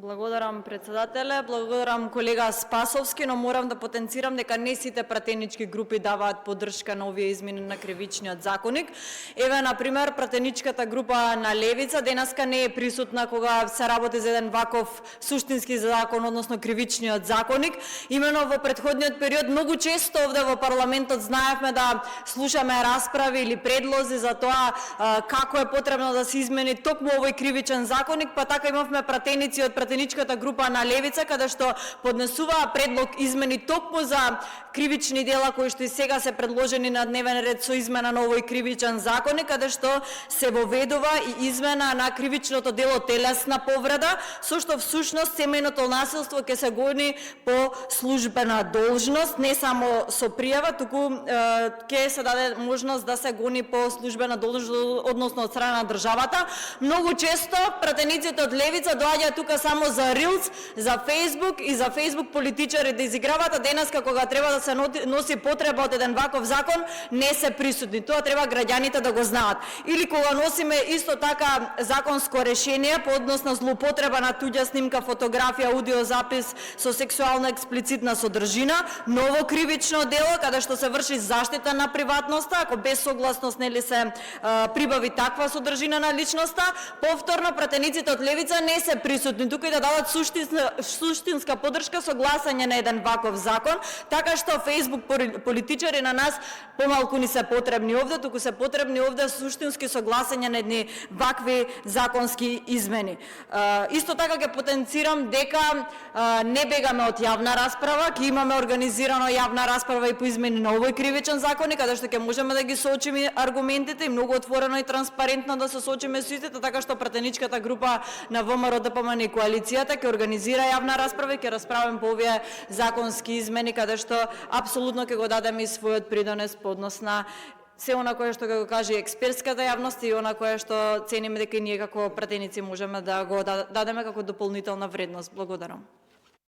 Благодарам председателе, благодарам колега Спасовски, но морам да потенцирам дека не сите пратенички групи даваат поддршка на овие измени на кривичниот законник. Еве на пример пратеничката група на Левица денеска не е присутна кога се работи за еден ваков суштински закон, односно кривичниот законник. Имено во претходниот период многу често овде во парламентот знаевме да слушаме расправи или предлози за тоа како е потребно да се измени токму овој кривичен законник, па така имавме пратеници од пратеничката група на Левица каде што поднесуваа предлог измени токму за кривични дела кои што и сега се предложени на дневен ред со измена на овој кривичен законник, каде што се воведува и измена на кривичното дело телесна повреда, со што всушност семејното насилство ќе се гони по службена должност, не само со пријава, туку ќе се даде можност да се гони по службена должност, односно од страна на државата. Многу често пратениците од Левица доаѓаат тука само за Рилс, за Фейсбук и за Фейсбук политичари да изиграват, а денеска кога треба да се носи потреба од еден ваков закон, не се присутни. Тоа треба граѓаните да го знаат. Или кога носиме исто така законско решение по однос на злоупотреба на туѓа снимка, фотографија, аудиозапис со сексуална експлицитна содржина, ново кривично дело каде што се врши заштита на приватноста, ако без согласност нели се прибави таква содржина на личноста, повторно пратениците од Левица не се присутни тука и да дадат суштинска поддршка со гласање на еден ваков закон, така што Фейсбук политичари на нас помалку ни се потребни овде, туку се потребни овде суштински со гласање на едни вакви законски измени. Исто така ќе потенцирам дека не бегаме од јавна расправа, ќе имаме организирано јавна расправа и по измени на овој кривичен законник, каде што ќе можеме да ги соочиме аргументите и многу отворено и транспарентно да се соочиме со истите, така што пратеничката група на ВМРО, ДПМН и коалицијата ќе организира јавна расправа и ќе расправаме по овие законски измени, каде што апсолутно ќе го дадеме и својот придонес по однос на се она кое што го каже експертската јавност и она кое што цениме дека и ние како пратеници можеме да го дадеме како дополнителна вредност. Благодарам.